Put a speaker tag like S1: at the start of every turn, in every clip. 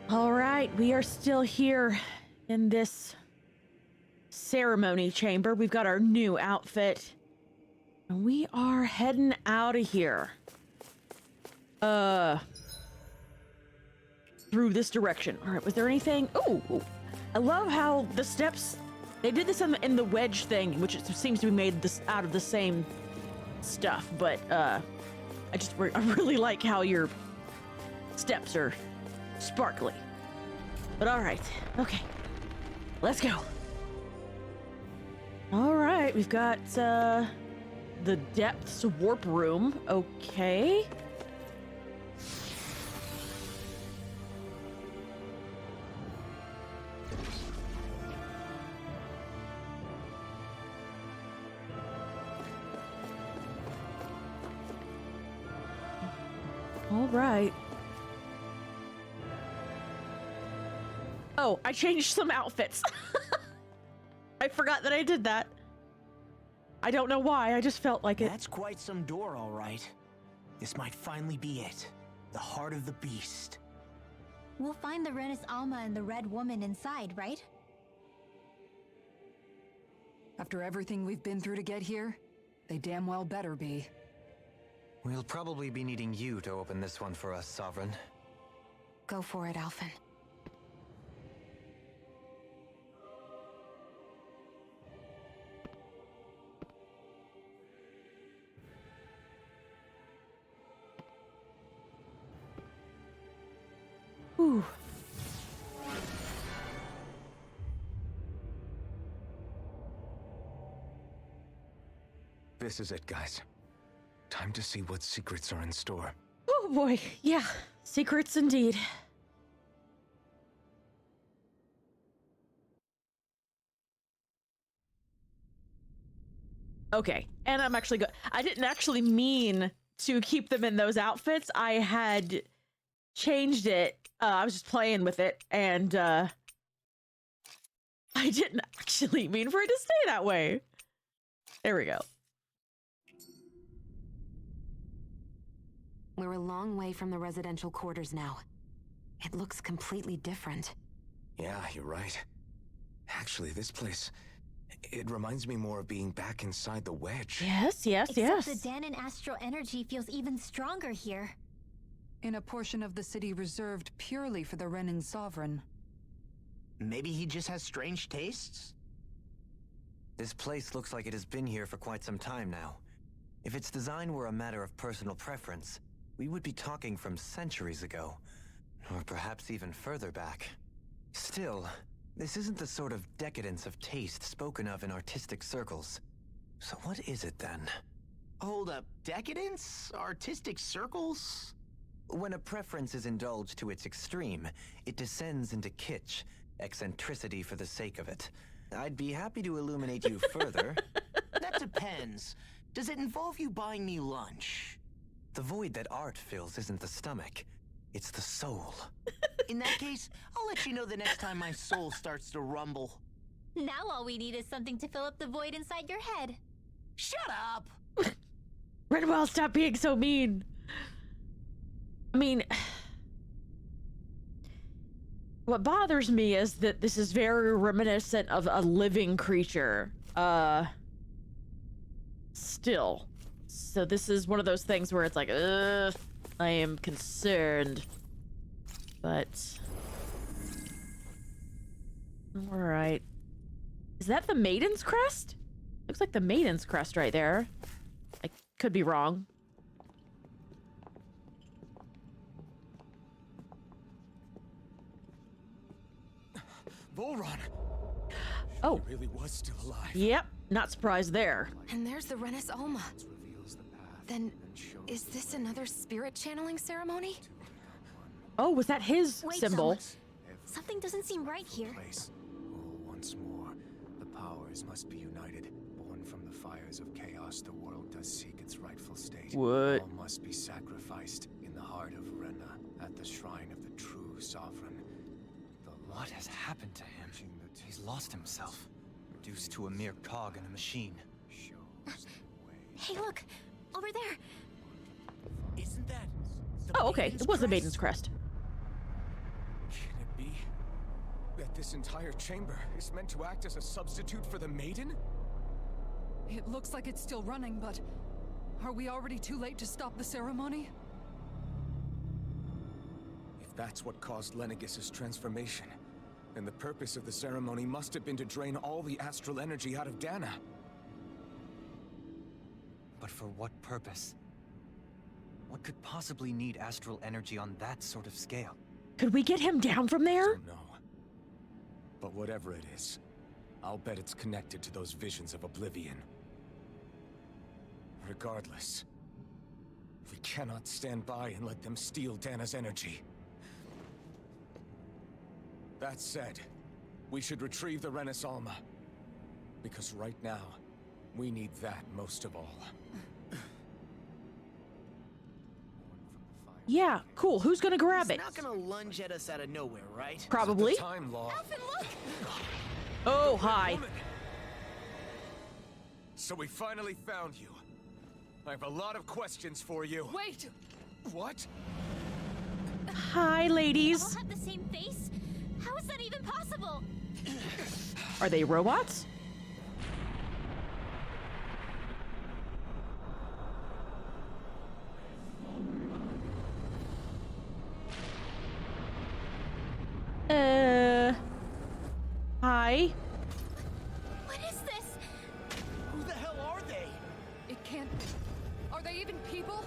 S1: All right, we are still here in this ceremony chamber. We've got our new outfit. And we are heading out of here. Through this direction. All right, was there anything? Oh, I love how the steps, they did this in the wedge thing, which seems to be made out of the same stuff, but I really like how your steps are sparkly. But all right, okay, let's go. All right, we've got the depths warp room. Okay. All right. Oh, I changed some outfits. I forgot that I did that. I don't know why, I just felt like it.
S2: That's quite some door, all right. This might finally be it. The heart of the beast.
S3: We'll find the Rena's Alma and the Red Woman inside, right?
S4: After everything we've been through to get here, they damn well better be.
S5: We'll probably be needing you to open this one for us, Sovereign.
S4: Go for it, Alphen.
S1: Ooh.
S6: This is it, guys. Time to see what secrets are in store.
S1: Oh boy, yeah, secrets indeed. Okay, and I'm actually good. I didn't actually mean to keep them in those outfits. I had changed it. I was just playing with it, and I didn't actually mean for it to stay that way. There we go.
S7: We're a long way from the residential quarters now. It looks completely different.
S6: Yeah, you're right. Actually, this place, it reminds me more of being back inside the wedge.
S1: Yes, yes,
S3: Except
S1: yes.
S3: the Danon astral energy feels even stronger here.
S4: In a portion of the city reserved purely for the Renan Sovereign.
S2: Maybe he just has strange tastes?
S5: This place looks like it has been here for quite some time now. If its design were a matter of personal preference, we would be talking from centuries ago, or perhaps even further back. Still, this isn't the sort of decadence of taste spoken of in artistic circles. So what is it then?
S2: Hold up, decadence? Artistic circles?
S5: When a preference is indulged to its extreme, it descends into kitsch, eccentricity for the sake of it. I'd be happy to illuminate you further.
S2: That depends. Does it involve you buying me lunch?
S5: The void that art fills isn't the stomach, it's the soul.
S2: In that case, I'll let you know the next time my soul starts to rumble.
S3: Now all we need is something to fill up the void inside your head.
S2: Shut up!
S1: Redwell, stop being so mean. I mean, what bothers me is that this is very reminiscent of a living creature. Still. So this is one of those things where it's like, I am concerned. But... Alright. Is that the Maiden's Crest? Looks like the Maiden's Crest right there. I could be wrong.
S6: Volron!
S1: Oh.
S6: He really was still alive.
S1: Yep. Not surprised there.
S7: And there's the Rena's Alma. Then, is this another spirit channeling ceremony?
S1: Oh, was that his
S3: Wait,
S1: symbol?
S3: Something doesn't seem right here.
S8: Place. Oh, once more, the powers must be united. Born from the fires of chaos, the world does seek its rightful state.
S1: What?
S8: All must be sacrificed in the heart of Rena, at the shrine of the true sovereign.
S5: What has happened to him? He's lost himself, reduced to a mere cog in a machine.
S3: Hey, look! Over there!
S2: Isn't that...
S1: Oh, okay. It was the Maiden's Crest.
S8: Can This entire chamber is meant to act as a substitute for the Maiden?
S4: It looks like it's still running, but are we already too late to stop the ceremony?
S8: If that's what caused Lenegis' transformation, then the purpose of the ceremony must have been to drain all the astral energy out of Dana.
S5: But for what purpose? What could possibly need astral energy on that sort of scale?
S1: Could we get him down from there?
S8: Don't know. But whatever it is, I'll bet it's connected to those visions of oblivion. Regardless, we cannot stand by and let them steal Dana's energy. That said, we should retrieve the Rena Alma. Because right now, we need that most of all.
S1: Yeah, cool. Who's gonna grab it?
S2: He's not gonna lunge at us out of nowhere, right?
S1: Probably.
S8: The time law.
S7: Alvin, look!
S1: Oh, hi.
S8: Woman. So we finally found you. I have a lot of questions for you.
S4: Wait!
S8: What?
S1: Hi,
S3: All
S1: ladies.
S3: have the same face? How is that even possible?
S1: Are they robots? Hi.
S3: What is this?
S2: Who the hell are they?
S4: It can't... Are they even people?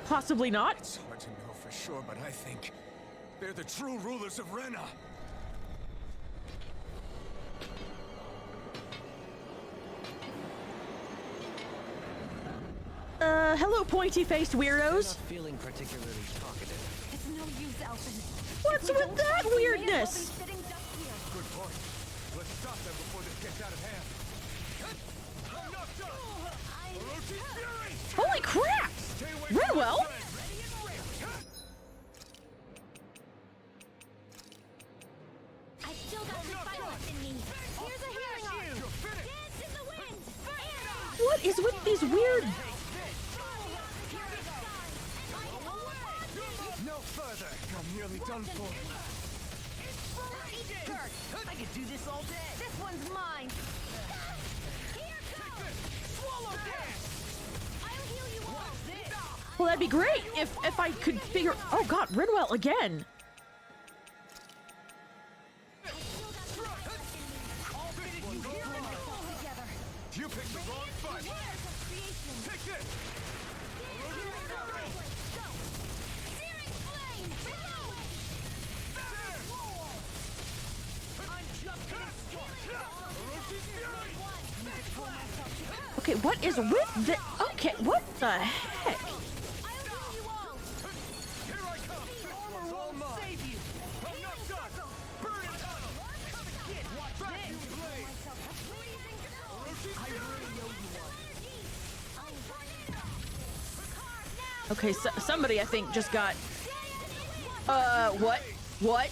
S1: Possibly not.
S8: It's hard to know for sure, but I think they're the true rulers of Rena.
S1: Hello, pointy-faced weirdos.
S5: Not feeling particularly talkative.
S3: It's no use, Alvin.
S1: What's with that weirdness?
S8: Good point. Let's stop them before this gets out of hand. I'm not done. Orochi's fury!
S1: Holy crap!
S8: Stay away from
S1: Renwell?
S8: my friend.
S3: I've still got some fight left in me. Here's a healing arm.
S8: You're finished.
S3: Dance in the wind.
S1: What is with these weird...
S2: No further.
S8: I'm nearly done for.
S2: I could do this all day.
S3: This one's mine. Here goes.
S2: Swallow this.
S3: I'll heal you all.
S1: Well, that'd be great if I could figure... Oh god, Renwell again.
S8: You picked the wrong fight. Take this.
S1: Okay, what is with the... Okay, what the heck?
S8: Here I come. Armor won't save you. I'm not done. Burn it up. Kid, watch this.
S1: Okay, so, somebody I think just got... what? What?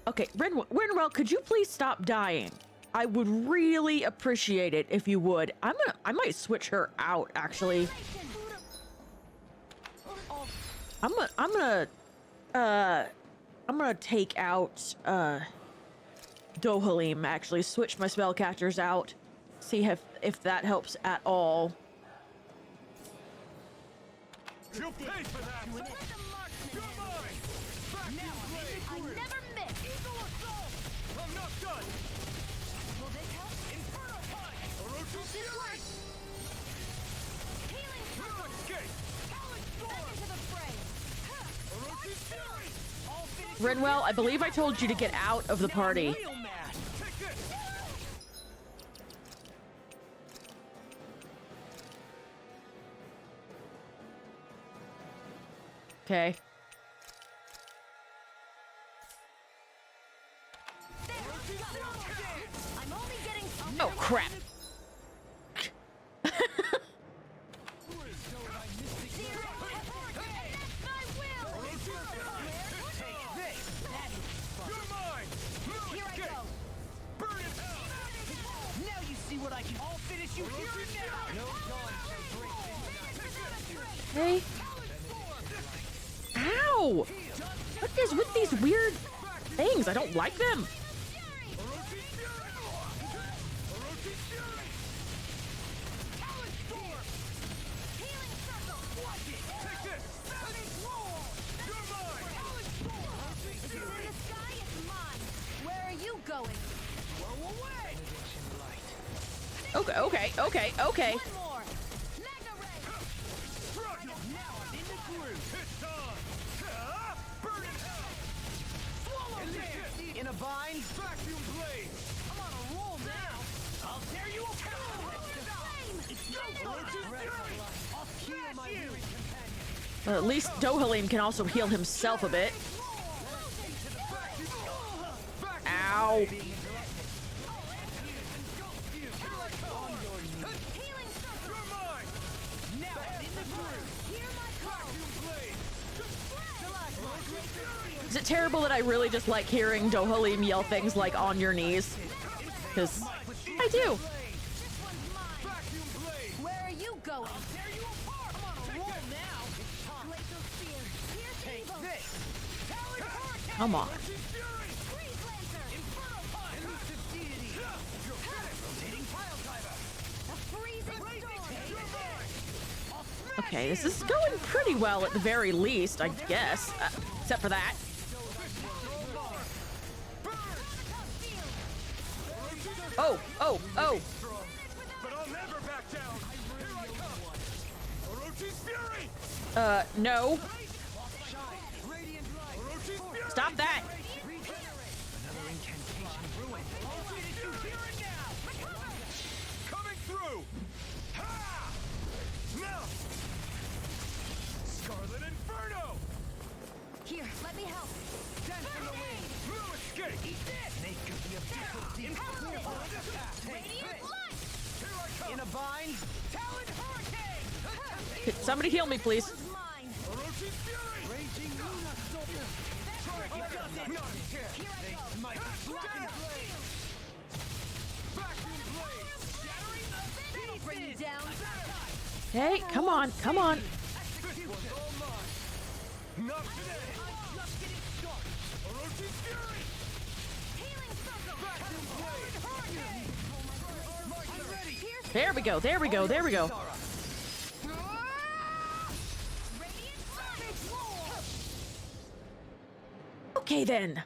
S1: Okay, Renwell, could you please stop dying? I would really appreciate it if you would. I might switch her out, actually. I'm gonna take out, Dohalim, actually. Switch my spellcasters out. See if that helps at all.
S8: You'll pay for that. You're mine. Back you blade.
S3: I never miss.
S8: I'm not done.
S3: Will this help?
S8: Inferno punch. Orochi's fury.
S3: Healing
S8: You'll escape.
S3: Step into the fray.
S8: Orochi's fury.
S2: All finished.
S1: Renwell, I believe I told you to get out of the party.
S2: Real mad.
S8: Take this.
S1: Okay.
S3: I'm only getting
S1: Oh, crap.
S8: You're mine. You'll
S3: Here I
S8: escape.
S3: go.
S8: Burn it out.
S2: Now you see what I can. I'll finish you here and now.
S1: Hey. Ow! What is with these weird things? I don't like them. Okay, okay, okay, okay.
S3: One more. Mega ray.
S2: Now I'm in the groove. It's on. Burn it out. Swallow this. In a bind. Vacuum blade. I'm on a roll now. I'll tear you apart. I'll heal my weary companion.
S1: Well, at least Dohalim can also heal himself a bit. Ow. Is it terrible that I really just like hearing Dohalim yell things like "on your knees"? Because I do.
S3: Where are you going?
S2: I'm on a roll now.
S3: Glacial spear. Here's evil.
S1: Come on.
S3: Freeze lancer. A freezing storm.
S1: Okay, this is going pretty well at the very least, I guess. Except for that. Oh, oh, oh.
S2: But I'll never back down. Here I come. Orochi's fury.
S1: No.
S2: Radiant light. Orochi's fury.
S1: Stop that.
S2: Another incantation ruined. Here and now. Coming through. Ha! Now. Scarlet Inferno.
S3: Here, let me help.
S2: Dance in the wind. No escape. Eat this. Snake of the abyssal deep.
S3: Radiant light.
S2: Here I come. In a bind. Talon hurricane.
S1: Could somebody heal me, please?
S3: Mine.
S2: Orochi's fury. Raging Luna Soldier.
S3: Here I go.
S2: Might blocking blade. Vacuum blade. Shattering the
S3: Bring you down.
S1: Hey, come on, come on.
S2: This one's all mine. Not today. I'm just getting started. Orochi's fury.
S3: Healing circle.
S2: Vacuum blade. I'm ready.
S1: There we go, there we go, there we go.
S3: Radiant light.
S1: Okay then.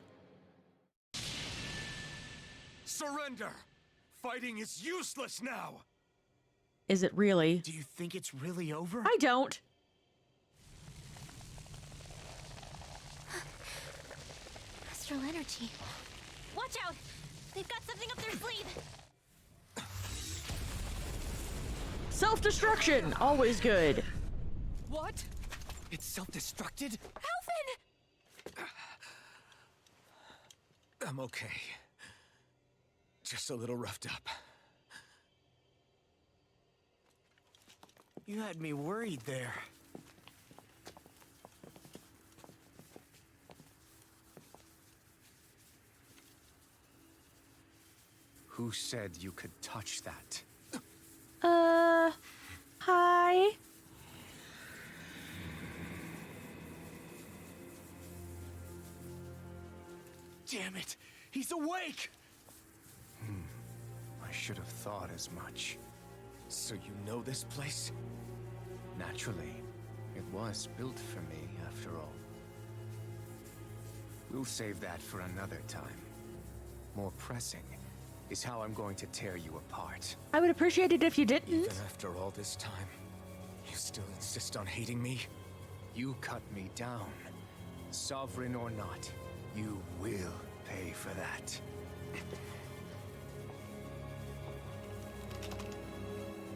S2: Surrender. Fighting is useless now.
S1: Is it really?
S2: Do you think it's really over?
S1: I don't.
S3: Astral energy. Watch out! They've got something up their sleeve.
S1: Self-destruction, always good.
S4: What?
S2: It's self-destructed?
S3: Alphen!
S6: I'm okay. Just a little roughed up.
S2: You had me worried there.
S8: Who said you could touch that?
S1: Hi.
S2: Damn it! He's awake!
S8: I should have thought as much.
S6: So you know this place?
S8: Naturally, it was built for me, after all. We'll save that for another time. More pressing is how I'm going to tear you apart.
S1: I would appreciate it if you didn't.
S6: Even after all this time, you still insist on hating me?
S8: You cut me down. Sovereign or not, you will pay for that.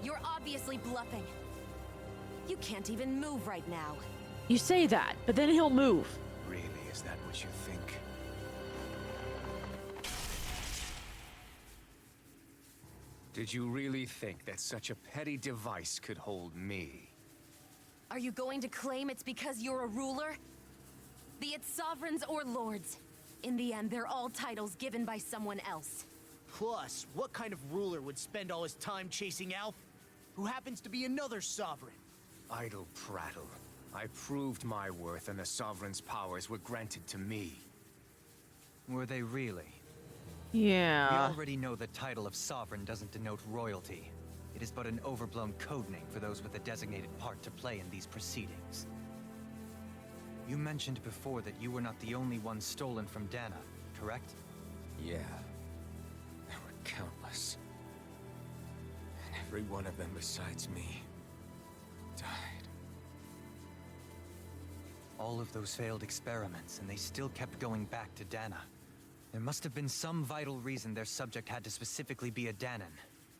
S7: You're obviously bluffing. You can't even move right now.
S1: You say that, but then he'll move.
S8: Really, is that what you think? Did you really think that such a petty device could hold me?
S7: Are you going to claim it's because you're a ruler? Be it sovereigns or lords. In the end, they're all titles given by someone else.
S2: Plus, what kind of ruler would spend all his time chasing Alf? Who happens to be another sovereign?
S8: Idle prattle. I proved my worth and the Sovereign's powers were granted to me.
S5: Were they really? We
S1: Yeah.
S5: already know the title of Sovereign doesn't denote royalty. It is but an overblown codename for those with a designated part to play in these proceedings. You mentioned before that you were not the only one stolen from Dana, correct?
S6: Yeah. There were countless.
S8: Every one of them besides me died.
S5: All of those failed experiments, and they still kept going back to Dana. There must have been some vital reason their subject had to specifically be a Danan.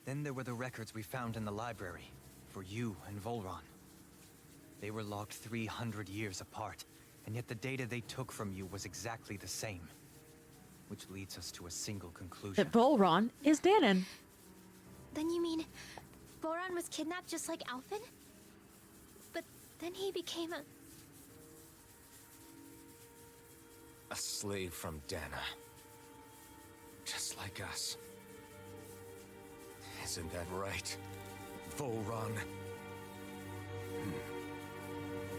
S5: Then there were the records we found in the library, for you and Volron. They were logged 300 years apart, and yet the data they took from you was exactly the same. Which leads us to a single conclusion.
S1: That Volron is Danon.
S3: Then you mean Boron was kidnapped just like Alphen? But then he became a...
S8: A slave from Dana. Just like us. Isn't that right, Volron?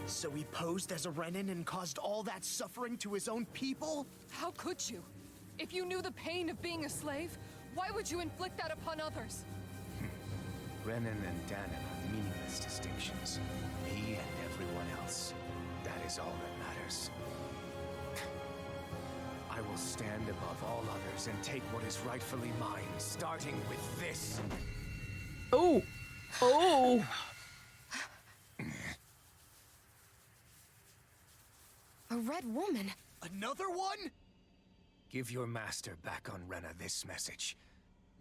S2: So he posed as a Renan and caused all that suffering to his own people?
S4: How could you? If you knew the pain of being a slave, why would you inflict that upon others?
S8: Renan and Danan are meaningless distinctions. Me and everyone else. That is all that matters. I will stand above all others and take what is rightfully mine, starting with this.
S1: Oh. Oh.
S7: A red woman?
S2: Another one?
S8: Give your master back on Rena this message.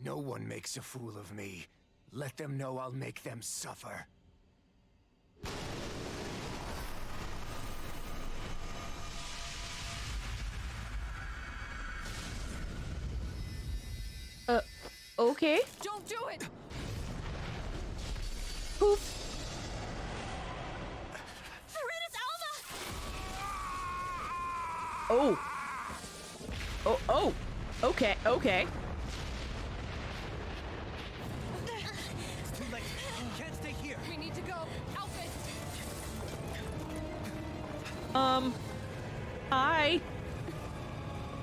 S8: No one makes a fool of me. Let them know I'll make them suffer.
S1: Okay.
S4: Don't do it!
S1: Poof. Oh. Oh, oh. Okay, okay.
S5: It's too late. You can't stay here.
S4: We need to go. Alphen!
S1: Hi.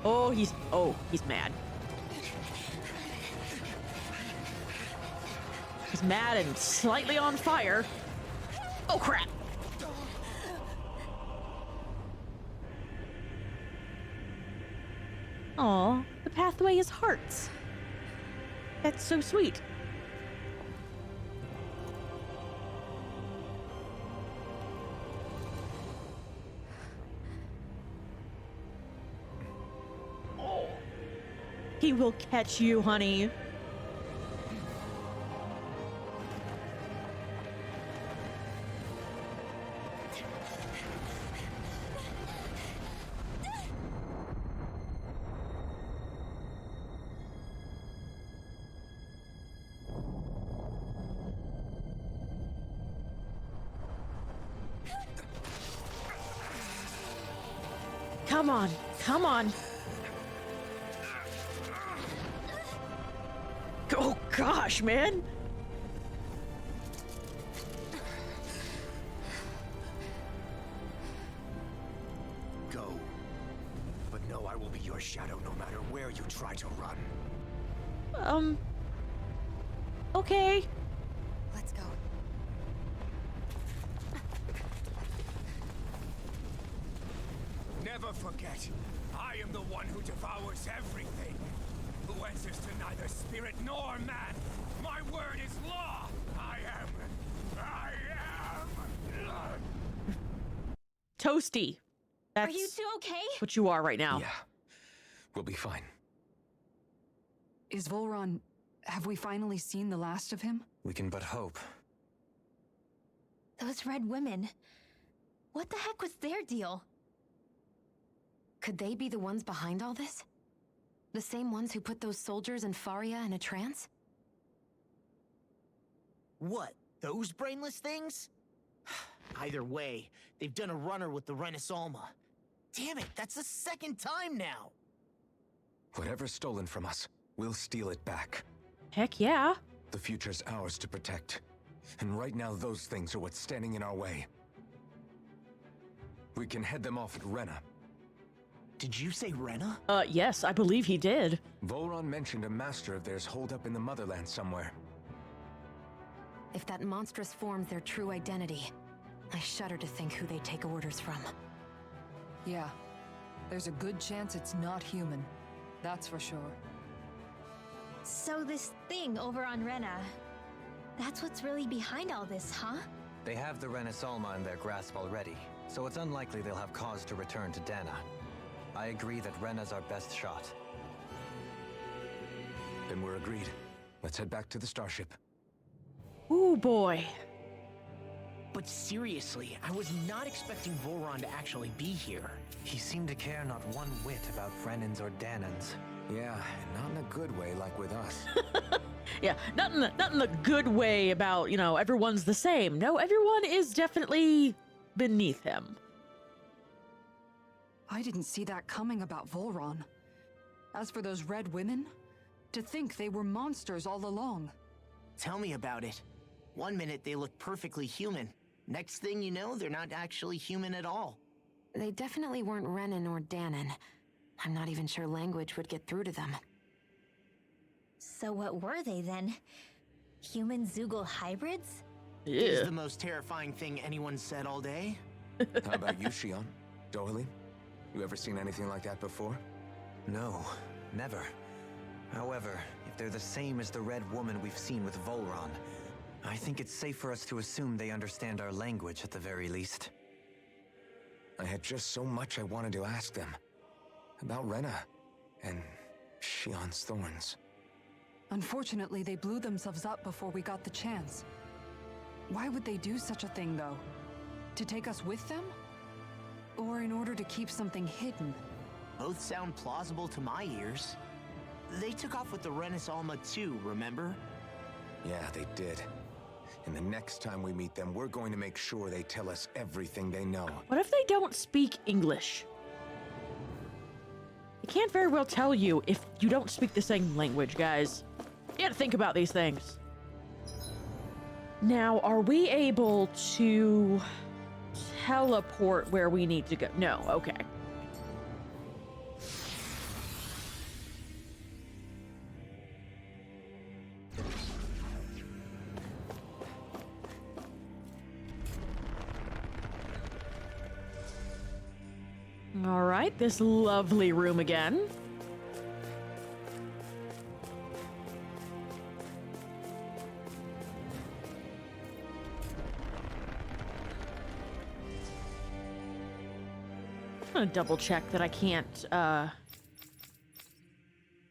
S1: Oh, he's mad. He's mad and slightly on fire. Oh, crap. Aw, the pathway is hearts. That's so sweet. Oh. He will catch you, honey. Come on, come on. Oh gosh, man.
S8: Go. But know I will be your shadow no matter where you try to run.
S1: Okay.
S7: Let's go.
S8: Never forget, I am the one who devours everything. Who answers to neither spirit nor man. My word is law. I am.
S1: Toasty. That's
S3: Are you two okay?
S1: what you are right now.
S6: Yeah, we'll be fine.
S4: Is Volron... Have we finally seen the last of him?
S5: We can but hope.
S3: Those red women. What the heck was their deal?
S7: Could they be the ones behind all this? The same ones who put those soldiers in Faria in a trance?
S2: What? Those brainless things? Either way, they've done a runner with the Renasolma. Damn it, that's the second time now!
S6: Whatever's stolen from us, we'll steal it back.
S1: Heck yeah.
S6: The future's ours to protect. And right now, those things are what's standing in our way. We can head them off at Rena.
S2: Did you say Rena?
S1: Yes, I believe he did.
S6: Volron mentioned a master of theirs holed up in the motherland somewhere.
S7: If that monstrous form's their true identity, I shudder to think who they take orders from.
S4: Yeah. There's a good chance it's not human. That's for sure.
S3: So this thing over on Rena, That's what's really behind all this, huh?
S5: They have the Renasolma in their grasp already, so it's unlikely they'll have cause to return to Dana. I agree that Rena's our best shot.
S6: Then we're agreed. Let's head back to the starship.
S1: Ooh, boy.
S2: But seriously, I was not expecting Voron to actually be here.
S5: He seemed to care not one whit about Brennans or Danans.
S6: Yeah, and not in a good way like with us.
S1: Yeah, not in the good way about, you know, everyone's the same. No, everyone is definitely beneath him.
S4: I didn't see that coming about Volron. As for those red women, to think they were monsters all along.
S2: Tell me about it. One minute they look perfectly human. Next thing you know, they're not actually human at all.
S7: They definitely weren't Renan or Danan. I'm not even sure language would get through to them.
S3: So what were they then? Human Zoogle hybrids?
S2: Is the most terrifying thing anyone said all day.
S6: How about you, Shion? Dohalim? You ever seen anything like that before?
S5: No, never. However, if they're the same as the red woman we've seen with Volron, I think it's safe for us to assume they understand our language at the very least.
S6: I had just so much I wanted to ask them. About Rena and Shion's thorns.
S4: Unfortunately, they blew themselves up before we got the chance. Why would they do such a thing, though? To take us with them? Or in order to keep something hidden?
S2: Both sound plausible to my ears. They took off with the Renasolma too, remember?
S6: Yeah, they did. And the next time we meet them, we're going to make sure they tell us everything they know.
S1: What if they don't speak English? They can't very well tell you if you don't speak the same language, guys. You gotta think about these things. Now, are we able to teleport where we need to go? No, okay. All right, this lovely room again. I'm gonna double check that I can't,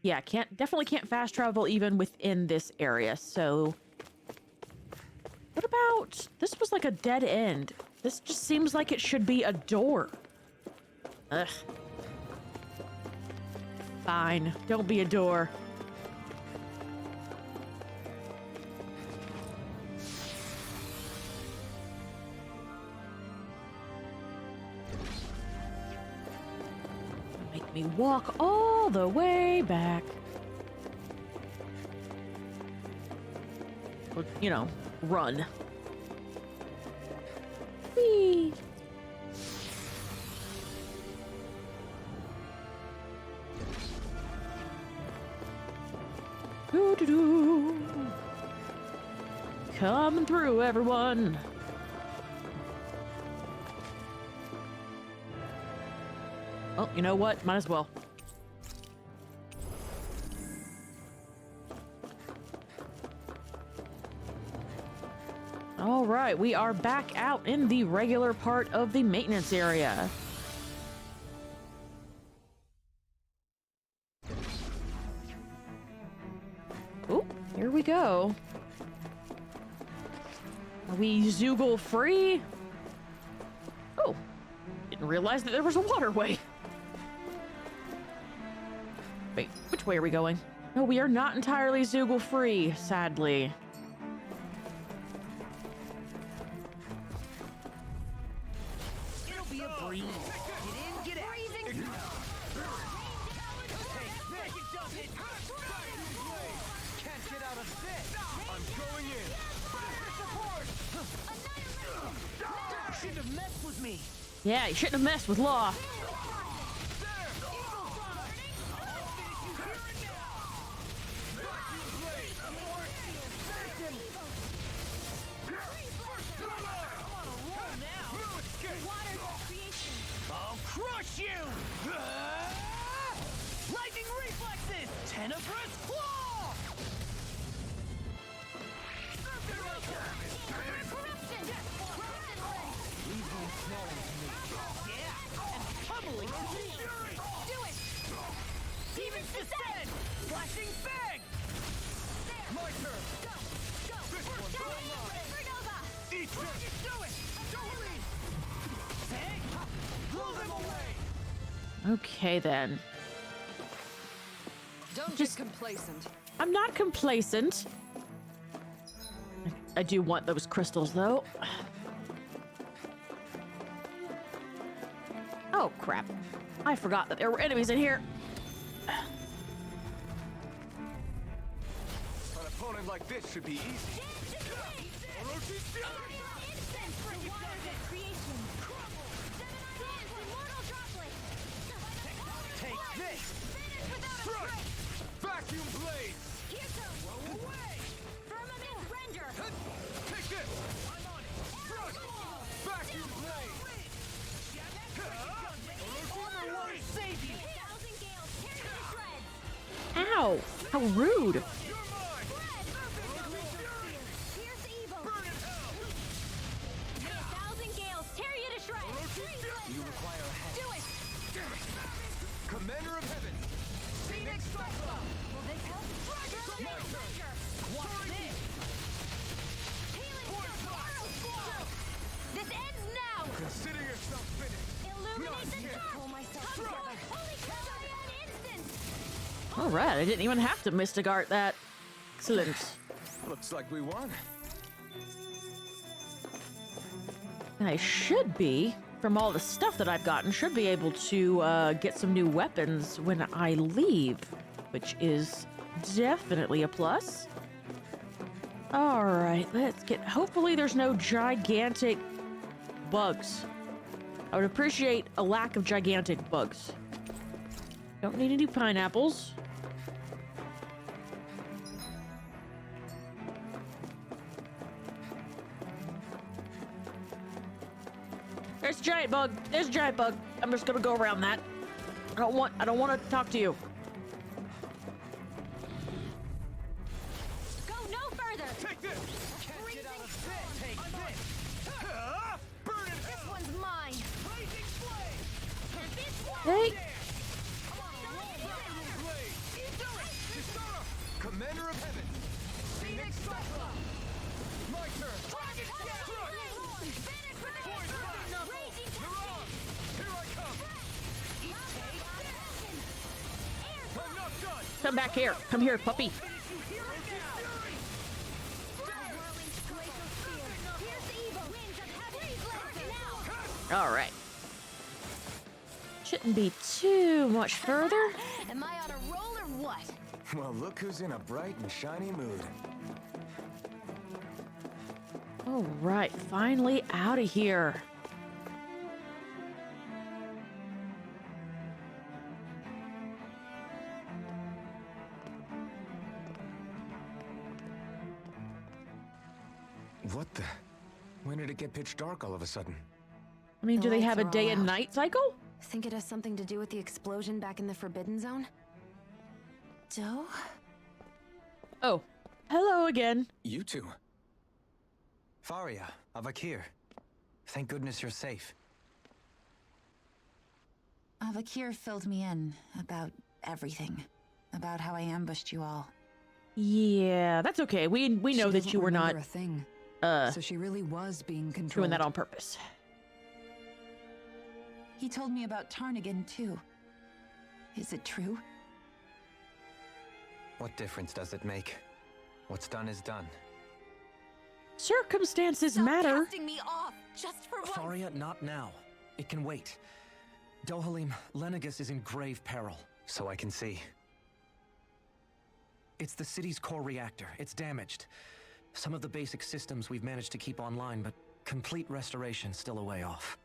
S1: yeah, definitely can't fast travel even within this area, so... What about... This was like a dead end. This just seems like it should be a door. Ugh. Fine. Don't be a door. Make me walk all the way back. Or, you know, run. Whee! Doo-doo-doo. Coming through, everyone. Oh, you know what? Might as well. All right, we are back out in the regular part of the maintenance area. Oop, here we go. Are we Zoogle free? Oh, didn't realize that there was a waterway. Wait, which way are we going? No, we are not entirely Zoogle free, sadly.
S2: It'll be a breeze. Get in, get out. Can't get out of this. I'm going in. Shouldn't have messed with me.
S1: Yeah, you shouldn't have messed with Law.
S2: I'll crush you! Lightning reflexes! Tenebrous claw! Eat this! Do it! Don't leave! Take! Blow them away!
S1: Okay, then.
S4: Don't get complacent.
S1: I'm not complacent. I do want those crystals, though. Oh, crap. I forgot that there were enemies in here.
S6: An opponent like this should be easy.
S2: Take this! Thrust! Vacuum blade! Take this! I'm on it! Thrust! Vacuum blade! Armor won't save you!
S1: Ow! How rude!
S2: You're mine! Burn in hell!
S6: You require a hand.
S7: Do it!
S6: Commander of Heaven!
S2: Phoenix Cyclone! Will this help? My turn! Watch this!
S7: This ends now!
S6: Consider yourself finished.
S7: Illuminate the dark! Pull myself together. Holy cow, instant!
S1: All right, I didn't even have to Mystic Art that. Excellent.
S6: Looks like we won.
S1: And I should be, from all the stuff that I've gotten, should be able to get some new weapons when I leave, which is definitely a plus. All right, let's get. Hopefully, there's no gigantic bugs. I would appreciate a lack of gigantic bugs. Don't need any pineapples. There's a giant bug. There's a giant bug. I'm just gonna go around that. I don't want to talk to you.
S7: Go no further!
S2: Take this! Can't get out of bed! Take this! Burn in
S7: This
S2: hell!
S7: one's mine!
S2: Blazing flame!
S1: Hey,
S2: I'm on a roll! Vacuum blade! You do it! Kisara!
S6: Commander of Heaven!
S2: Phoenix Cyclone! My turn! Dragon Death! Here I come! I'm not done!
S1: come back here. Come here, puppy. All right. Shouldn't be too much further.
S7: Am I on a roll or what?
S6: Well, look who's in a bright and shiny mood.
S1: All right, finally out of here.
S6: What the? When did it get pitch dark all of a sudden?
S1: I mean,
S7: The
S1: do they have a
S7: lights are all
S1: day and
S7: out.
S1: night cycle?
S7: Think it has something to do with the explosion back in the Forbidden Zone? Doe?
S1: Oh, hello again.
S5: You two. Faria, Avakir. Thank goodness you're safe.
S9: Avakir filled me in about everything. About how I ambushed you all.
S1: Yeah, that's okay. We know
S4: She
S1: that
S4: doesn't
S1: you were not
S4: remember a thing. So she really was being controlled.
S1: doing that on purpose.
S9: He told me about Tarnigan, too. Is it true?
S5: What difference does it make? What's done is done.
S1: Circumstances
S7: Stop
S1: matter.
S7: casting me off, just for once.
S10: Faria, not now. It can wait. Dohalim, Lenegus is in grave peril.
S5: So I can see.
S10: It's the city's core reactor. It's damaged. Some of the basic systems we've managed to keep online, but complete restoration's still a way off.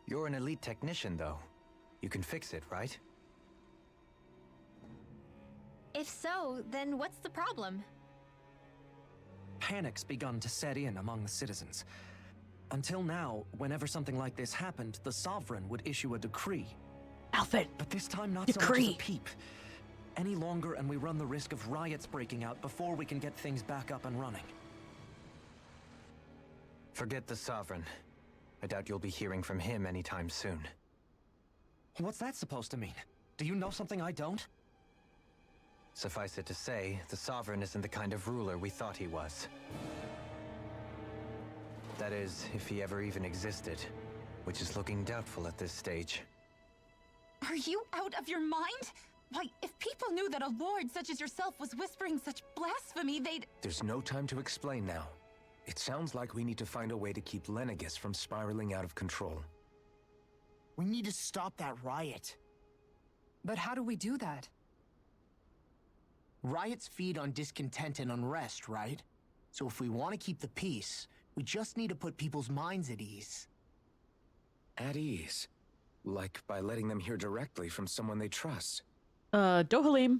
S5: You're an elite technician, though. You can fix it, right?
S3: If so, then what's the problem?
S10: Panic's begun to set in among the citizens. Until now, whenever something like this happened, the Sovereign would issue a decree.
S1: Alfred,
S10: But this time, not so
S1: Decree.
S10: much as a peep. Any longer, and we run the risk of riots breaking out before we can get things back up and running.
S5: Forget the Sovereign. I doubt you'll be hearing from him anytime soon.
S10: What's that supposed to mean? Do you know something I don't?
S5: Suffice it to say, the Sovereign isn't the kind of ruler we thought he was. That is, if he ever even existed, which is looking doubtful at this stage.
S9: Are you out of your mind? Why, if people knew that a lord such as yourself was whispering such blasphemy, they'd...
S6: There's no time to explain now. It sounds like we need to find a way to keep Lenegis from spiraling out of control.
S2: We need to stop that riot.
S4: But how do we do that?
S2: Riots feed on discontent and unrest, right? So if we want to keep the peace, we just need to put people's minds at ease.
S6: At ease? Like by letting them hear directly from someone they trust?
S1: Dohalim.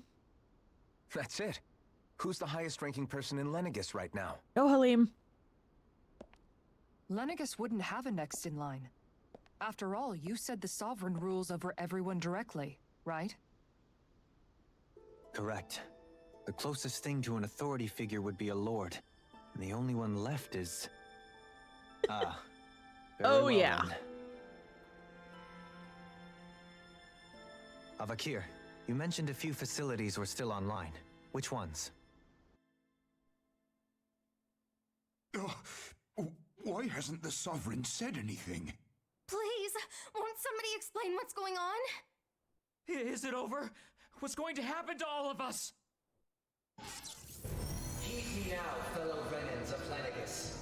S6: That's it. Who's the highest-ranking person in Lenegis right now?
S1: Dohalim.
S4: Lenegis wouldn't have a next in line. After all, you said the Sovereign rules over everyone directly, right?
S5: Correct. The closest thing to an authority figure would be a lord. And the only one left is... Ah. Very
S1: Oh,
S5: well,
S1: yeah.
S5: then. Avakir, you mentioned a few facilities were still online. Which ones?
S8: Why hasn't the Sovereign said anything?
S7: Please, won't somebody explain what's going on?
S10: Is it over? What's going to happen to all of us?
S5: Heed me now, fellow Renans of Lenegis.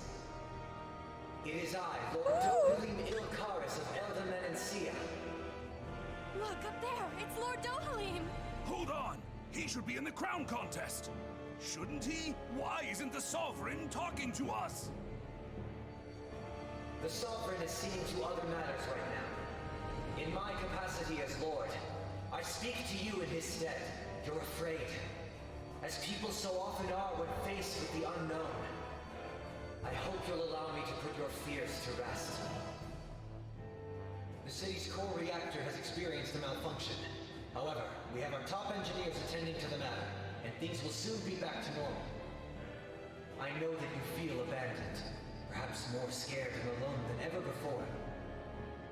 S5: It is I, Lord Dohalim Ilkaris of Elden Menancia.
S7: Look, up there! It's Lord Dohalim!
S8: Hold on! He should be in the crown contest! Shouldn't he? Why isn't the Sovereign talking to us?
S5: The Sovereign is seeing to other matters right now. In my capacity as Lord, I speak to you in his stead. You're afraid. As people so often are when faced with the unknown. I hope you'll allow me to put your fears to rest. The city's core reactor has experienced a malfunction. However, we have our top engineers attending to the matter, and things will soon be back to normal. I know that you feel abandoned, perhaps more scared and alone than ever before.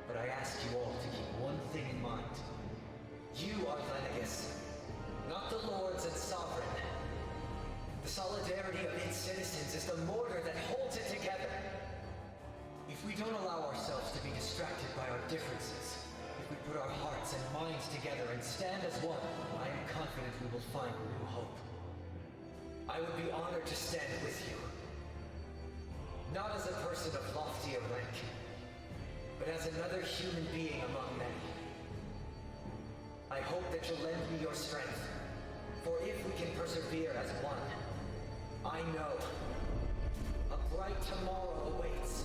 S5: But I ask you all to keep one thing in mind. You are Lenegis, not the lords and sovereign. The solidarity of its citizens is the mortar that holds it together. If we don't allow ourselves to be distracted by our differences, if we put our hearts and minds together and stand as one, I am confident we will find new hope. I would be honored to stand with you. Not as a person of loftier rank, but as another human being among many. I hope that you'll lend me your strength, for if we can persevere as one, I know a bright tomorrow awaits.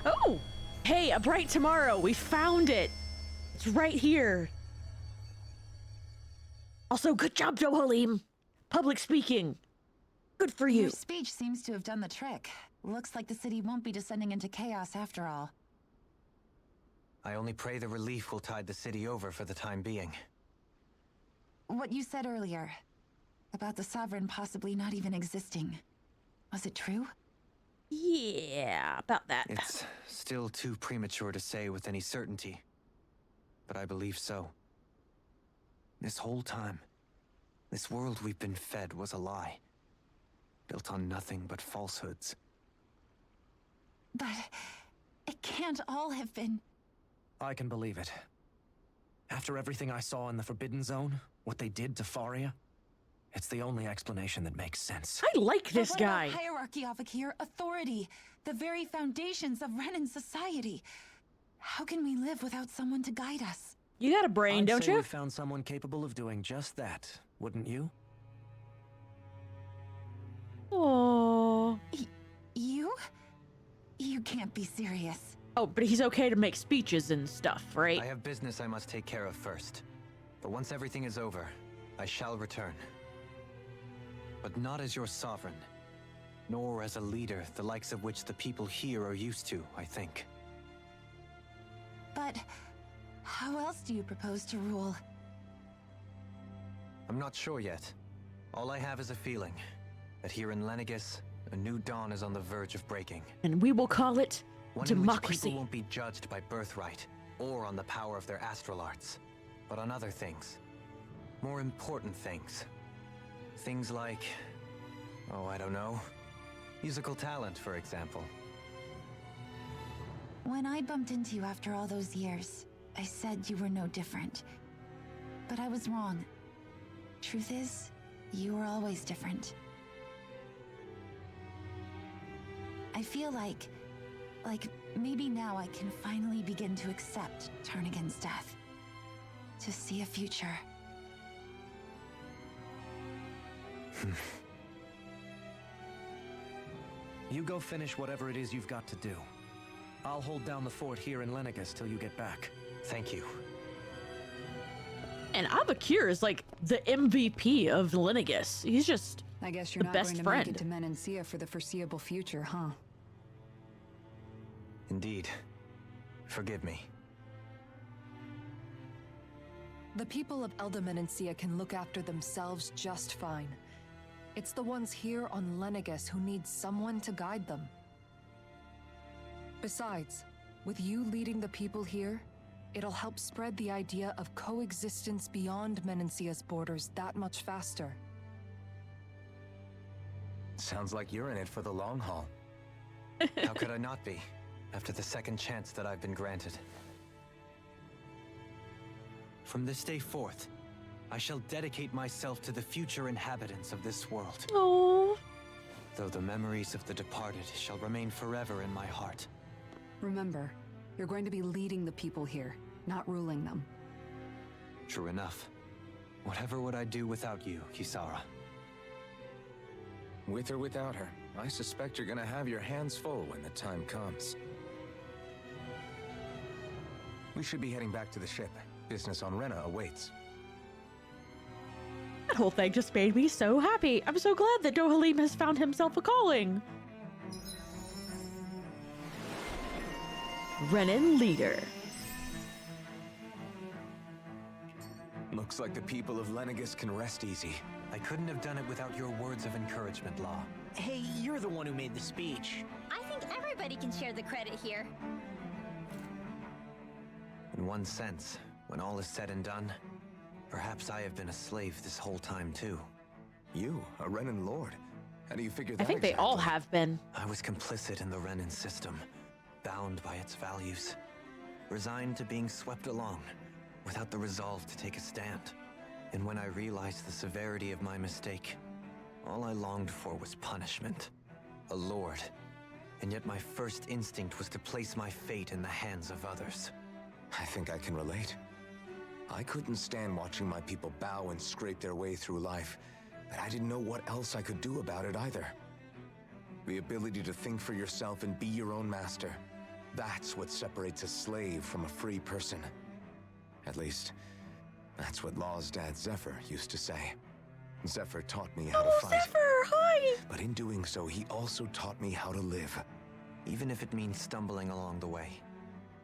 S1: Oh! Hey, a bright tomorrow! We found it! It's right here! Also, good job, Dohalim! Public speaking. Good for you.
S9: Your speech seems to have done the trick. Looks like the city won't be descending into chaos after all.
S5: I only pray the relief will tide the city over for the time being.
S9: What you said earlier, about the Sovereign possibly not even existing. Was it true?
S1: Yeah, about that.
S5: It's still too premature to say with any certainty, but I believe so. This whole time, this world we've been fed was a lie, built on nothing but falsehoods.
S9: But it can't all have been...
S10: I can believe it. After everything I saw in the Forbidden Zone, what they did to Faria, it's the only explanation that makes sense.
S1: I like this
S9: But what
S1: guy.
S9: about hierarchy, Avakir, authority, the very foundations of Renan society. How can we live without someone to guide us?
S1: You got a brain,
S10: I'd
S1: don't
S10: say
S1: you?
S10: we found someone capable of doing just that, wouldn't you?
S1: Oh.
S9: You? You can't be serious.
S1: Oh, but he's okay to make speeches and stuff, right?
S5: I have business I must take care of first. But once everything is over, I shall return. But not as your sovereign, nor as a leader, the likes of which the people here are used to, I think.
S9: But how else do you propose to rule?
S5: I'm not sure yet. All I have is a feeling that here in Lenegis, a new dawn is on the verge of breaking.
S1: And we will call it
S5: One
S1: democracy.
S5: in which people won't be judged by birthright, or on the power of their astral arts, but on other things. More important things. Things like... oh, I don't know. Musical talent, for example.
S9: When I bumped into you after all those years, I said you were no different. But I was wrong. Truth is, you were always different. I feel like maybe now I can finally begin to accept turn against death. To see a future.
S10: You go finish whatever it is you've got to do. I'll hold down the fort here in Lenegus till you get back.
S5: Thank you.
S1: And Abakir is like the MVP of Lenegus. He's just
S4: I guess you're
S1: the
S4: not
S1: best
S4: going to
S1: friend.
S4: make it to Menancia for the foreseeable future, huh?
S5: Indeed. Forgive me.
S11: The people of Elda Menancia can look after themselves just fine. It's the ones here on Lenegus who need someone to guide them. Besides, with you leading the people here, it'll help spread the idea of coexistence beyond Menancia's borders that much faster.
S6: Sounds like you're in it for the long haul.
S5: How could I not be, after the second chance that I've been granted? From this day forth, I shall dedicate myself to the future inhabitants of this world.
S1: Oh.
S5: Though the memories of the departed shall remain forever in my heart.
S4: Remember, you're going to be leading the people here, not ruling them.
S5: True enough. Whatever would I do without you, Kisara?
S6: With or without her, I suspect you're gonna have your hands full when the time comes. We should be heading back to the ship. Business on Rena awaits.
S1: That whole thing just made me so happy. I'm so glad that Dohalim has found himself a calling. Renan leader.
S6: Looks like the people of Lenegus can rest easy.
S5: I couldn't have done it without your words of encouragement, Law.
S2: Hey, you're the one who made the speech.
S3: I think everybody can share the credit here.
S5: In one sense, when all is said and done, perhaps I have been a slave this whole time too.
S6: You, a Renan lord? How do you figure that
S1: I think they all
S6: exactly?
S1: have been.
S5: I was complicit in the Renan system, bound by its values, resigned to being swept along, without the resolve to take a stand. And when I realized the severity of my mistake, all I longed for was punishment. A lord. And yet my first instinct was to place my fate in the hands of others.
S6: I think I can relate. I couldn't stand watching my people bow and scrape their way through life, but I didn't know what else I could do about it either. The ability to think for yourself and be your own master. That's what separates a slave from a free person. At least, that's what Law's dad Zephyr used to say. Zephyr taught me how to fight.
S1: Zephyr, hi!
S6: But in doing so, he also taught me how to live.
S5: Even if it means stumbling along the way.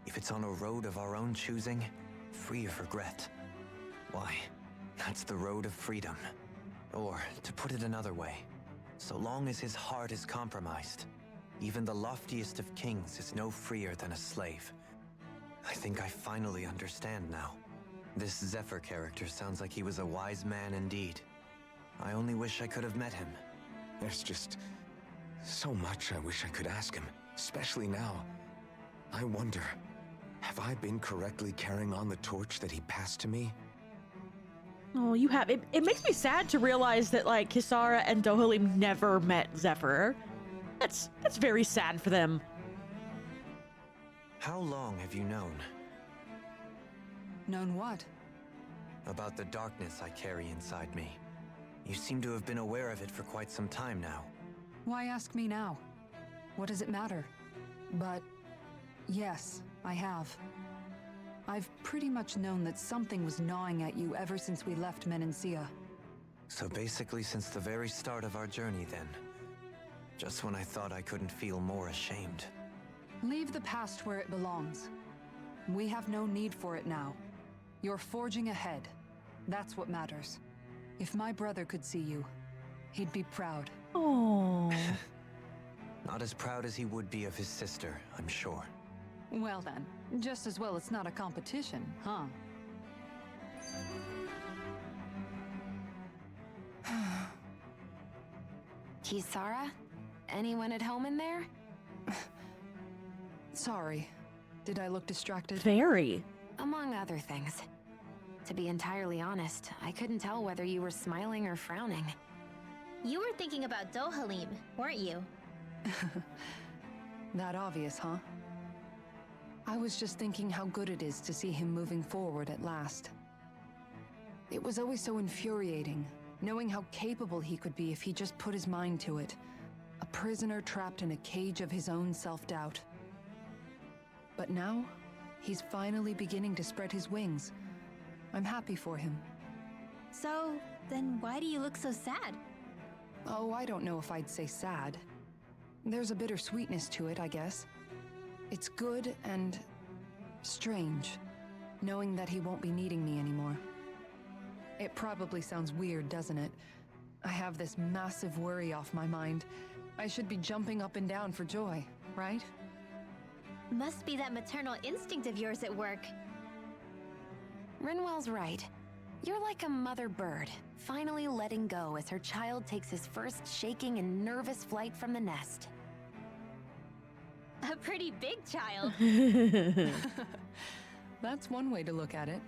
S5: If it's on a road of our own choosing, free of regret. Why, that's the road of freedom. Or, to put it another way, so long as his heart is compromised, even the loftiest of kings is no freer than a slave. I think I finally understand now. This Zephyr character sounds like he was a wise man indeed. I only wish I could have met him.
S6: There's just so much I wish I could ask him, especially now. I wonder, have I been correctly carrying on the torch that he passed to me?
S1: Oh, you have. It makes me sad to realize that, like, Kisara and Dohalim never met Zephyr. That's very sad for them.
S5: How long have you known?
S4: Known what?
S5: About the darkness I carry inside me. You seem to have been aware of it for quite some time now.
S4: Why ask me now? What does it matter? But yes, I have. I've pretty much known that something was gnawing at you ever since we left Menancia.
S5: So basically since the very start of our journey then. Just when I thought I couldn't feel more ashamed.
S4: Leave the past where it belongs. We have no need for it now. You're forging ahead. That's what matters. If my brother could see you, he'd be proud.
S1: Oh.
S5: Not as proud as he would be of his sister, I'm sure.
S4: Well then, just as well it's not a competition, huh?
S9: Kisara?
S7: Anyone at home in there?
S4: Sorry. Did I look distracted?
S1: Very.
S7: Among other things. To be entirely honest, I couldn't tell whether you were smiling or frowning.
S3: You were thinking about Dohalim, weren't you?
S4: That obvious, huh? I was just thinking how good it is to see him moving forward at last. It was always so infuriating, knowing how capable he could be if he just put his mind to it. A prisoner trapped in a cage of his own self-doubt. But now, he's finally beginning to spread his wings. I'm happy for him.
S3: So, then why do you look so sad?
S4: Oh, I don't know if I'd say sad. There's a bittersweetness to it, I guess. It's good and strange, knowing that he won't be needing me anymore. It probably sounds weird, doesn't it? I have this massive worry off my mind. I should be jumping up and down for joy, right?
S3: Must be that maternal instinct of yours at work.
S7: Rinwell's right. You're like a mother bird, finally letting go as her child takes his first shaking and nervous flight from the nest.
S3: A pretty big child.
S4: That's one way to look at it.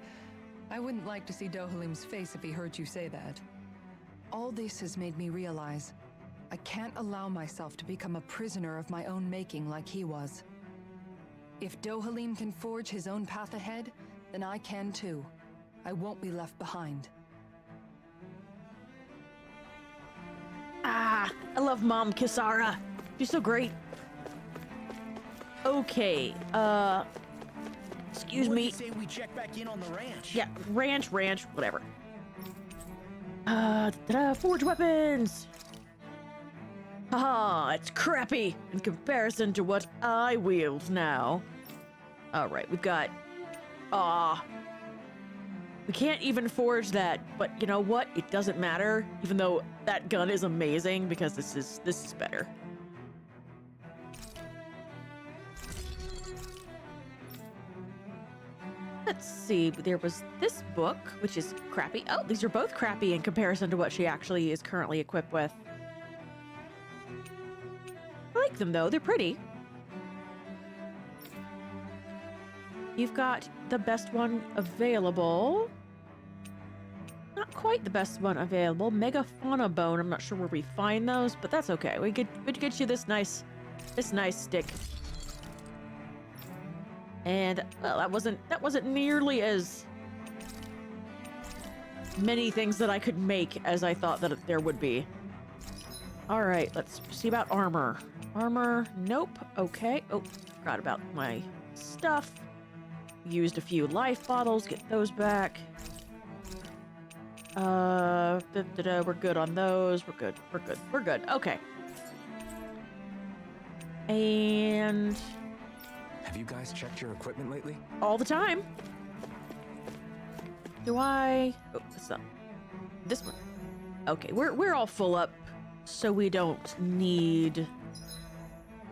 S4: I wouldn't like to see Dohalim's face if he heard you say that. All this has made me realize I can't allow myself to become a prisoner of my own making like he was. If Dohalim can forge his own path ahead, then I can too. I won't be left behind.
S1: Ah, I love Mom Kisara. She's so great. Okay, excuse
S2: What do
S1: me.
S2: you say we check back in on the ranch?
S1: Yeah, ranch, whatever. Forge weapons! Haha, it's crappy in comparison to what I wield now. Alright, we've got... we can't even forge that, but you know what? It doesn't matter, even though that gun is amazing, because this is better. Let's see, there was this book, which is crappy. Oh, these are both crappy in comparison to what she actually is currently equipped with. I like them though, they're pretty. You've got the best one available. Not quite the best one available. Megafauna bone. I'm not sure where we find those, but that's okay. We'd get you this nice stick. And well, that wasn't nearly as many things that I could make as I thought that there would be. All right, let's see about armor. Armor, nope. Okay. Oh, forgot about my stuff. Used a few life bottles. Get those back. We're good on those. We're good. Okay. And
S6: Have you guys checked your equipment lately?
S1: all the time. Do I? Oh, that's not this one. Okay, we're all full up, so we don't need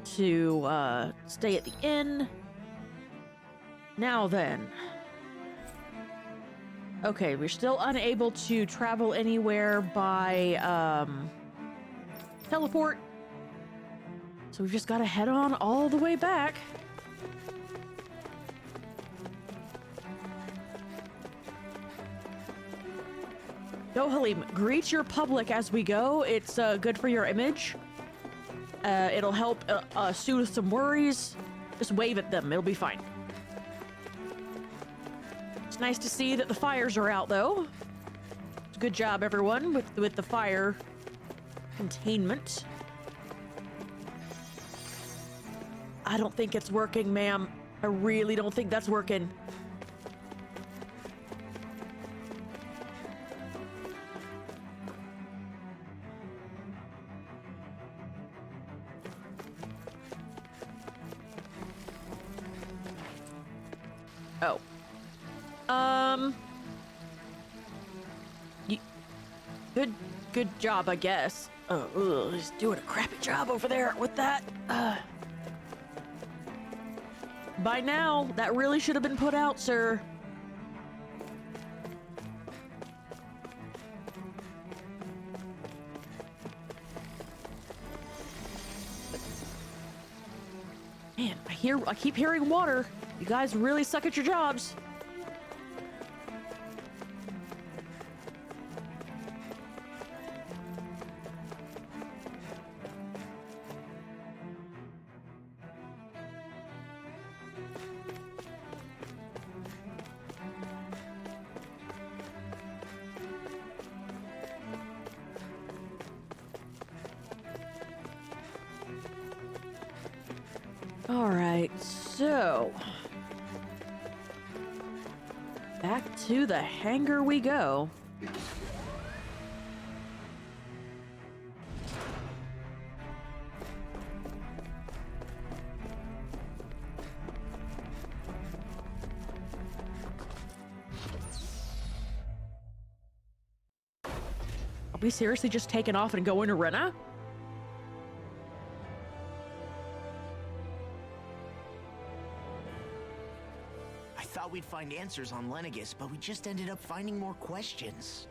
S1: to stay at the inn. Now then. Okay, we're still unable to travel anywhere by teleport. So we've just got to head on all the way back. Dohalim, greet your public as we go. It's good for your image. It'll help soothe some worries. Just wave at them. It'll be fine. It's nice to see that the fires are out, though. Good job, everyone, with the fire containment. I don't think it's working, ma'am. I really don't think that's working. Oh. Good job, I guess. Oh, he's doing a crappy job over there with that. By now, that really should have been put out, sir. I keep hearing water. You guys really suck at your jobs. All right, so back to the hangar we go. Are we seriously just taking off and going to Rena?
S2: We'd find answers on Lenegis, but we just ended up finding more questions.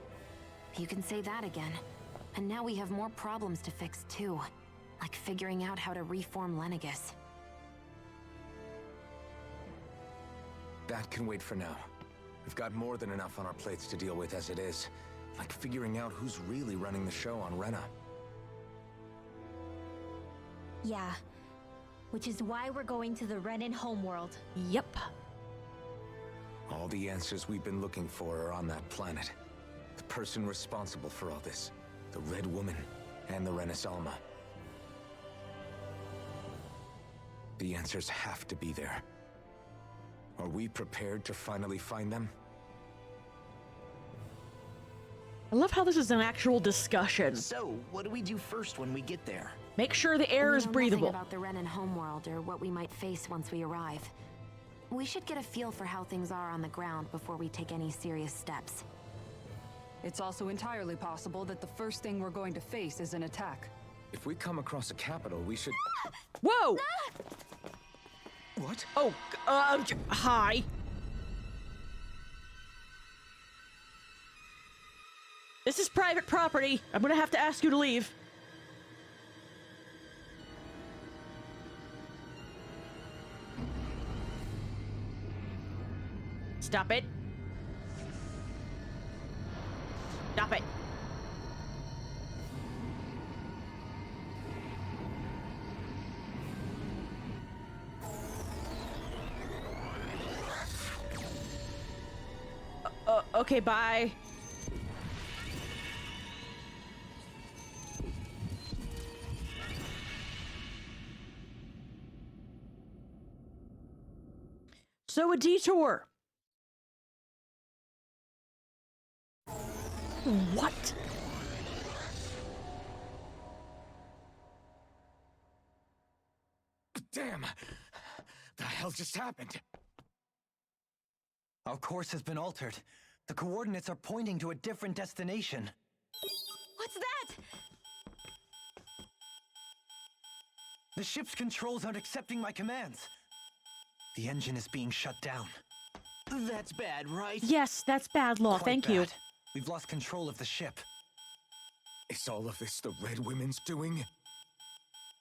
S7: You can say that again. And now we have more problems to fix too. Like figuring out how to reform Lenegis.
S6: That can wait for now. We've got more than enough on our plates to deal with as it is. Like figuring out who's really running the show on Rena.
S3: Yeah. Which is why we're going to the Renan homeworld.
S1: Yep.
S6: All the answers we've been looking for are on that planet. The person responsible for all this. The Red Woman and the Renaissance. The answers have to be there. Are we prepared to finally find them?
S1: I love how this is an actual discussion.
S2: So, what do we do first when we get there?
S1: Make sure the air is breathable.
S7: We know nothing about the Renan homeworld or what we might face once we arrive. We should get a feel for how things are on the ground before we take any serious steps.
S4: It's also entirely possible that the first thing we're going to face is an attack.
S6: If we come across a capital, we should...
S1: Whoa!
S6: What?
S1: Oh, hi. This is private property. I'm gonna have to ask you to leave. Stop it. Stop it. Okay, bye. So a detour. What?
S6: Damn! The hell just happened?
S5: Our course has been altered. The coordinates are pointing to a different destination.
S7: What's that?
S5: The ship's controls aren't accepting my commands. The engine is being shut down.
S2: That's bad, right?
S1: Yes, that's bad law.
S5: Quite
S1: Thank you.
S5: bad. We've lost control of the ship.
S6: Is all of this the Red Women's doing?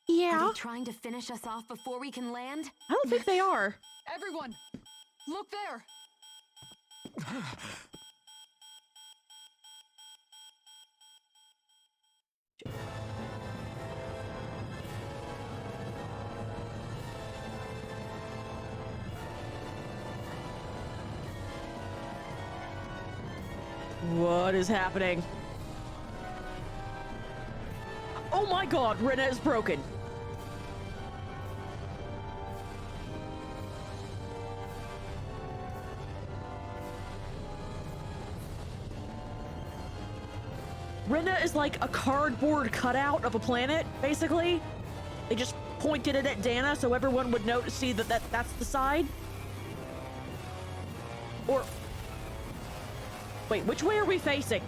S1: Yeah.
S7: Are they trying to finish us off before we can land?
S1: I don't think they are.
S4: Everyone, look there!
S1: What is happening? Oh my god, Rena is broken. Rena is like a cardboard cutout of a planet, basically. They just pointed it at Dana so everyone would know to see that's the side. Or wait, which way are we facing?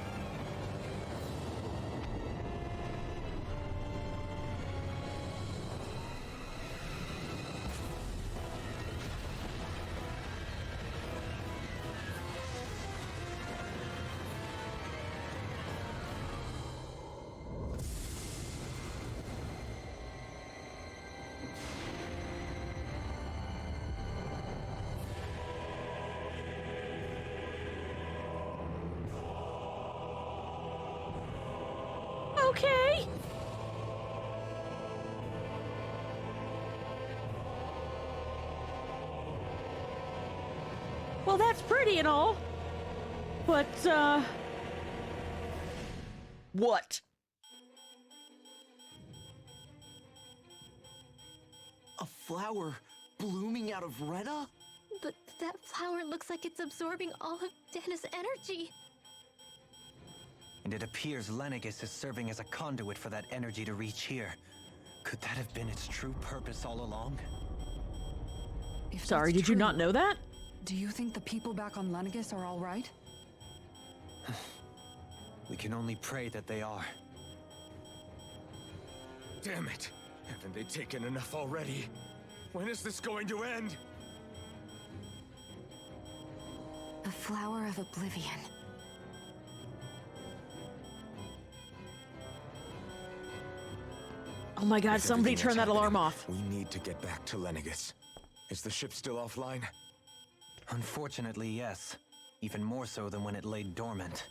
S1: Well, that's pretty and all. But, what?
S2: A flower blooming out of Rena?
S3: But that flower looks like it's absorbing all of Dana's energy.
S5: And it appears Lenegis is serving as a conduit for that energy to reach here. Could that have been its true purpose all along?
S4: If
S1: Sorry,
S4: that's
S1: did you
S4: true,
S1: not know that?
S4: Do you think the people back on Lenegis are all right?
S5: We can only pray that they are.
S6: Damn it! Haven't they taken enough already? When is this going to end?
S7: The Flower of Oblivion.
S1: Oh my god,
S6: With
S1: somebody
S6: everything
S1: turn that
S6: that's
S1: alarm
S6: happening,
S1: off.
S6: We need to get back to Lenegis. Is the ship still offline?
S5: Unfortunately, yes. Even more so than when it lay dormant.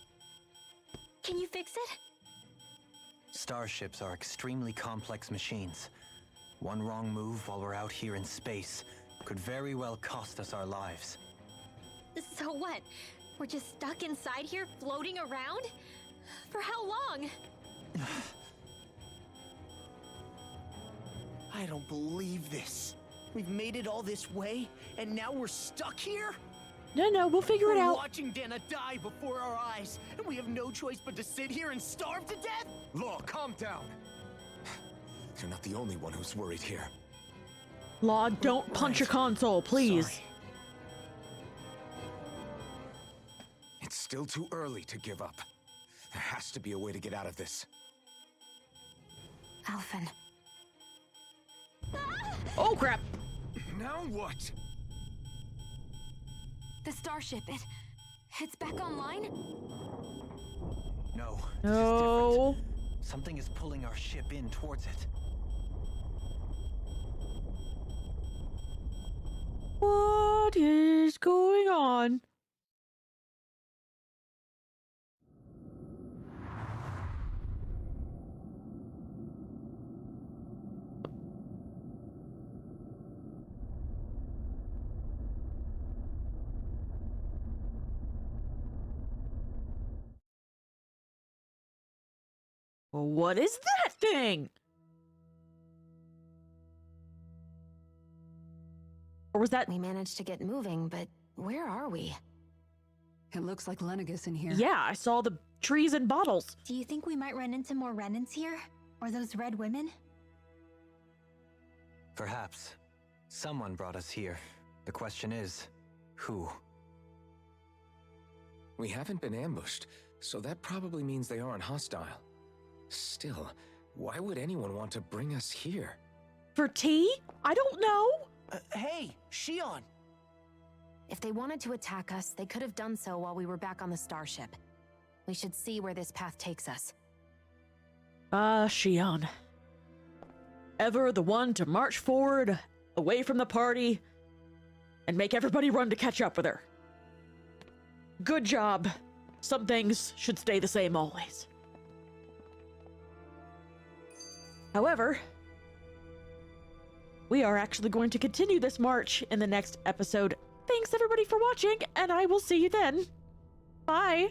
S3: Can you fix it?
S5: Starships are extremely complex machines. One wrong move while we're out here in space could very well cost us our lives.
S3: So what? We're just stuck inside here, floating around? For how long?
S2: I don't believe this. We've made it all this way, and now we're stuck here?
S1: No, we'll figure it
S2: We're
S1: out.
S2: watching Dana die before our eyes, and we have no choice but to sit here and starve to death?
S6: Law, calm down! You're not the only one who's worried here.
S1: Law, don't punch your console, please.
S2: Sorry.
S6: It's still too early to give up. There has to be a way to get out of this.
S7: Alphen.
S1: Oh, crap.
S6: Now what?
S7: The starship, it's back online?
S5: No. This is
S1: No.
S5: different. Something is pulling our ship in towards it.
S1: What is going on? Well, what is that thing? Or was that...
S7: We managed to get moving, but where are we?
S4: It looks like Lenegis in here.
S1: Yeah, I saw the trees and bottles.
S3: Do you think we might run into more Renans here? Or those red women?
S5: Perhaps. Someone brought us here. The question is, who?
S6: We haven't been ambushed, so that probably means they aren't hostile. Still, why would anyone want to bring us here?
S1: For tea? I don't know.
S2: Hey, Shion!
S7: If they wanted to attack us, they could have done so while we were back on the starship. We should see where this path takes us.
S1: Shion. Ever the one to march forward, away from the party, and make everybody run to catch up with her. Good job. Some things should stay the same always. However, we are actually going to continue this march in the next episode. Thanks everybody for watching, and I will see you then. Bye!